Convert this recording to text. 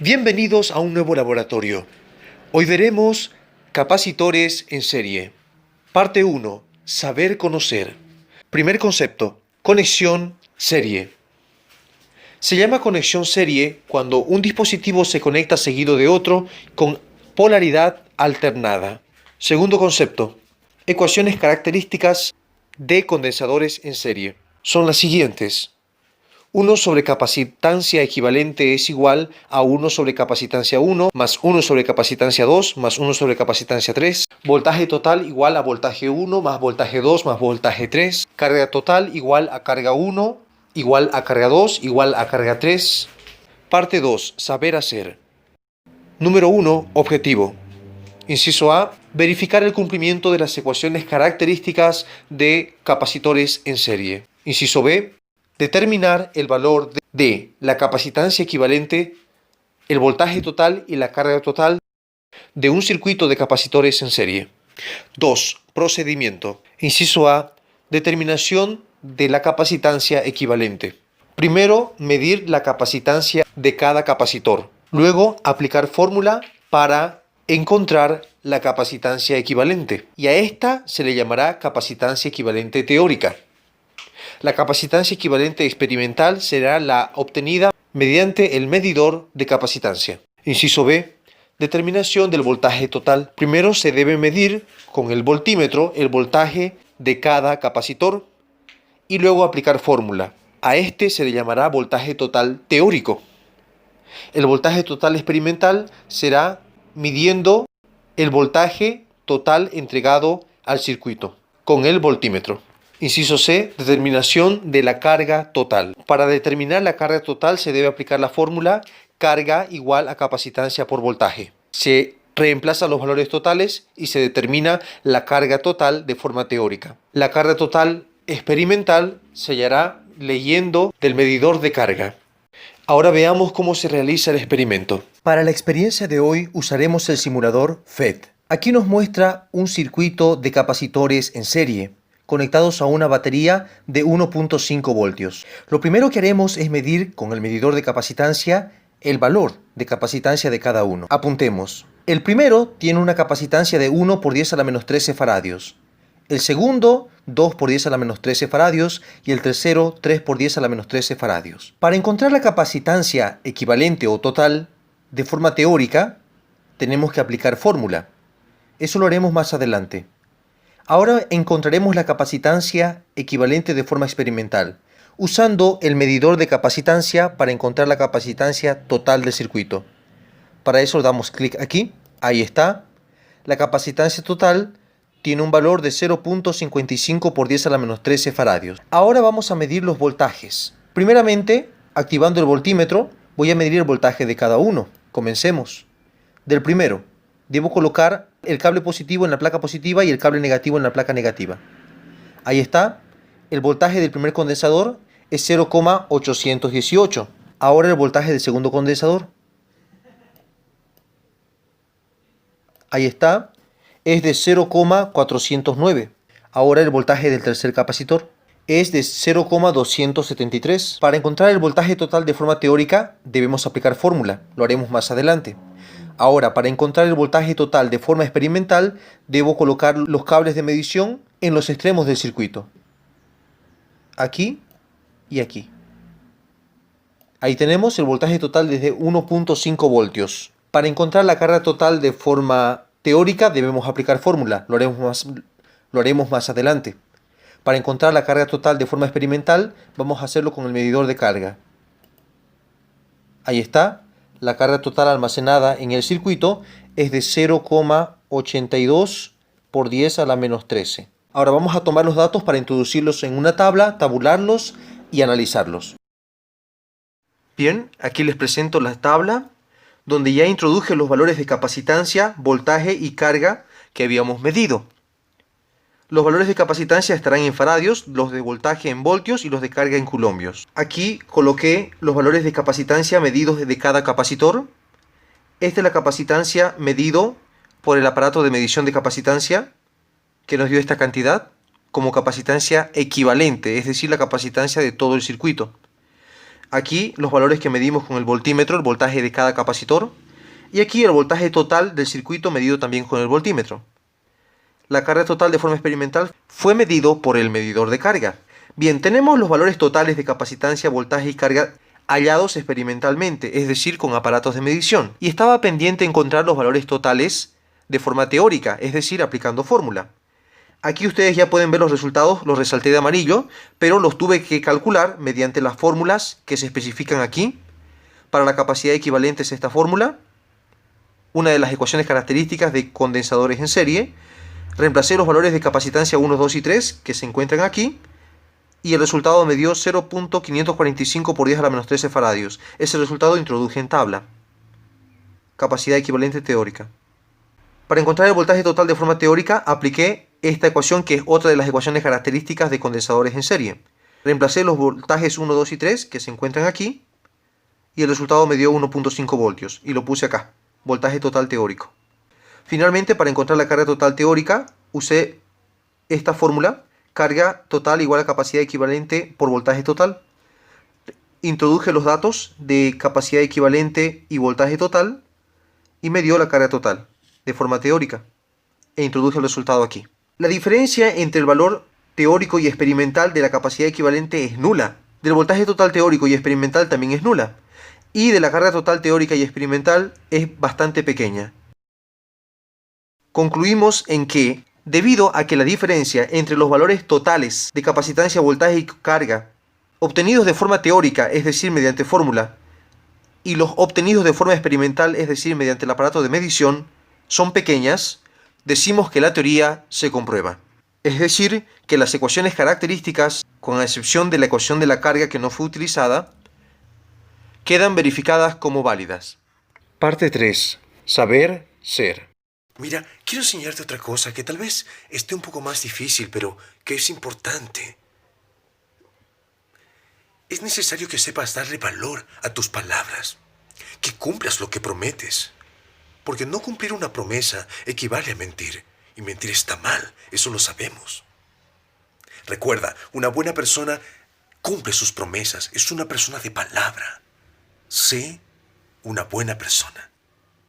Bienvenidos a un nuevo laboratorio. Hoy veremos capacitores en serie. Parte 1. Saber conocer. Primer concepto. Conexión serie. Se llama conexión serie cuando un dispositivo se conecta seguido de otro con polaridad alternada. Segundo concepto. Ecuaciones características de condensadores en serie. Son las siguientes. 1 sobre capacitancia equivalente es igual a 1 sobre capacitancia 1 más 1 sobre capacitancia 2 más 1 sobre capacitancia 3. Voltaje total igual a voltaje 1 más voltaje 2 más voltaje 3. Carga total igual a carga 1 igual a carga 2 igual a carga 3. Parte 2. Saber hacer. Número 1. Objetivo. Inciso A. Verificar el cumplimiento de las ecuaciones características de capacitores en serie. Inciso B. Determinar el valor de la capacitancia equivalente, el voltaje total y la carga total de un circuito de capacitores en serie. 2. Procedimiento. Inciso A. Determinación de la capacitancia equivalente. Primero, medir la capacitancia de cada capacitor. Luego, aplicar fórmula para encontrar la capacitancia equivalente. Y a esta se le llamará capacitancia equivalente teórica. La capacitancia equivalente experimental será la obtenida mediante el medidor de capacitancia. Inciso B. Determinación del voltaje total. Primero se debe medir con el voltímetro el voltaje de cada capacitor y luego aplicar fórmula. A este se le llamará voltaje total teórico. El voltaje total experimental será midiendo el voltaje total entregado al circuito con el voltímetro. Inciso C. Determinación de la carga total. Para determinar la carga total se debe aplicar la fórmula carga igual a capacitancia por voltaje. Se reemplazan los valores totales y se determina la carga total de forma teórica. La carga total experimental se hallará leyendo del medidor de carga. Ahora veamos cómo se realiza el experimento. Para la experiencia de hoy usaremos el simulador FET. Aquí nos muestra un circuito de capacitores en serie conectados a una batería de 1.5 voltios. Lo primero que haremos es medir con el medidor de capacitancia el valor de capacitancia de cada uno. Apuntemos. El primero tiene una capacitancia de 1 por 10 a la menos 13 faradios. El segundo, 2 por 10 a la menos 13 faradios. Y el tercero, 3 por 10 a la menos 13 faradios. Para encontrar la capacitancia equivalente o total, de forma teórica, tenemos que aplicar fórmula. Eso lo haremos más adelante. Ahora encontraremos la capacitancia equivalente de forma experimental, usando el medidor de capacitancia para encontrar la capacitancia total del circuito. Para eso damos clic aquí, ahí está. La capacitancia total tiene un valor de 0.55 por 10 a la menos 13 faradios. Ahora vamos a medir los voltajes. Primeramente, activando el voltímetro, voy a medir el voltaje de cada uno. Comencemos. Del primero, debo colocar el cable positivo en la placa positiva y el cable negativo en la placa negativa. Ahí está. El voltaje del primer condensador es 0,818. Ahora el voltaje del segundo condensador. Ahí está. Es de 0,409. Ahora el voltaje del tercer capacitor es de 0,273. Para encontrar el voltaje total de forma teórica debemos aplicar fórmula. Lo haremos más adelante. Ahora, para encontrar el voltaje total de forma experimental, debo colocar los cables de medición en los extremos del circuito. Aquí y aquí. Ahí tenemos el voltaje total desde 1.5 voltios. Para encontrar la carga total de forma teórica debemos aplicar fórmula. Lo haremos más adelante. Para encontrar la carga total de forma experimental, vamos a hacerlo con el medidor de carga. Ahí está. La carga total almacenada en el circuito es de 0,82 por 10 a la menos 13. Ahora vamos a tomar los datos para introducirlos en una tabla, tabularlos y analizarlos. Bien, aquí les presento la tabla donde ya introduje los valores de capacitancia, voltaje y carga que habíamos medido. Los valores de capacitancia estarán en faradios, los de voltaje en voltios y los de carga en culombios. Aquí coloqué los valores de capacitancia medidos de cada capacitor. Esta es la capacitancia medido por el aparato de medición de capacitancia que nos dio esta cantidad como capacitancia equivalente, es decir, la capacitancia de todo el circuito. aquí los valores que medimos con el voltímetro, el voltaje de cada capacitor, y aquí el voltaje total del circuito medido también con el voltímetro. La carga total de forma experimental fue medido por el medidor de carga. Bien, tenemos los valores totales de capacitancia, voltaje y carga hallados experimentalmente, es decir, con aparatos de medición. Y estaba pendiente encontrar los valores totales de forma teórica, es decir, aplicando fórmula. Aquí ustedes ya pueden ver los resultados, los resalté de amarillo, pero los tuve que calcular mediante las fórmulas que se especifican aquí. Para la capacidad equivalente es esta fórmula, una de las ecuaciones características de condensadores en serie. Reemplacé los valores de capacitancia 1, 2 y 3 que se encuentran aquí, y el resultado me dio 0.545 por 10 a la menos 13 faradios. Ese resultado introduje en tabla. Capacidad equivalente teórica. Para encontrar el voltaje total de forma teórica, apliqué esta ecuación, que es otra de las ecuaciones características de condensadores en serie. Reemplacé los voltajes 1, 2 y 3 que se encuentran aquí, y el resultado me dio 1.5 voltios, y lo puse acá, voltaje total teórico. Finalmente, para encontrar la carga total teórica, usé esta fórmula, carga total igual a capacidad equivalente por voltaje total. Introduje los datos de capacidad equivalente y voltaje total, y me dio la carga total de forma teórica, e introduje el resultado aquí. La diferencia entre el valor teórico y experimental de la capacidad equivalente es nula. Del voltaje total teórico y experimental también es nula. Y de la carga total teórica y experimental es bastante pequeña. Concluimos en que, debido a que la diferencia entre los valores totales de capacitancia, voltaje y carga, obtenidos de forma teórica, es decir, mediante fórmula, y los obtenidos de forma experimental, es decir, mediante el aparato de medición, son pequeñas, decimos que la teoría se comprueba. Es decir, que las ecuaciones características, con excepción de la ecuación de la carga que no fue utilizada, quedan verificadas como válidas. Parte 3. Saber ser. Mira, quiero enseñarte otra cosa que tal vez esté un poco más difícil, pero que es importante. Es necesario que sepas darle valor a tus palabras, que cumplas lo que prometes. Porque no cumplir una promesa equivale a mentir, y mentir está mal, eso lo sabemos. Recuerda, una buena persona cumple sus promesas, es una persona de palabra. Sé una buena persona.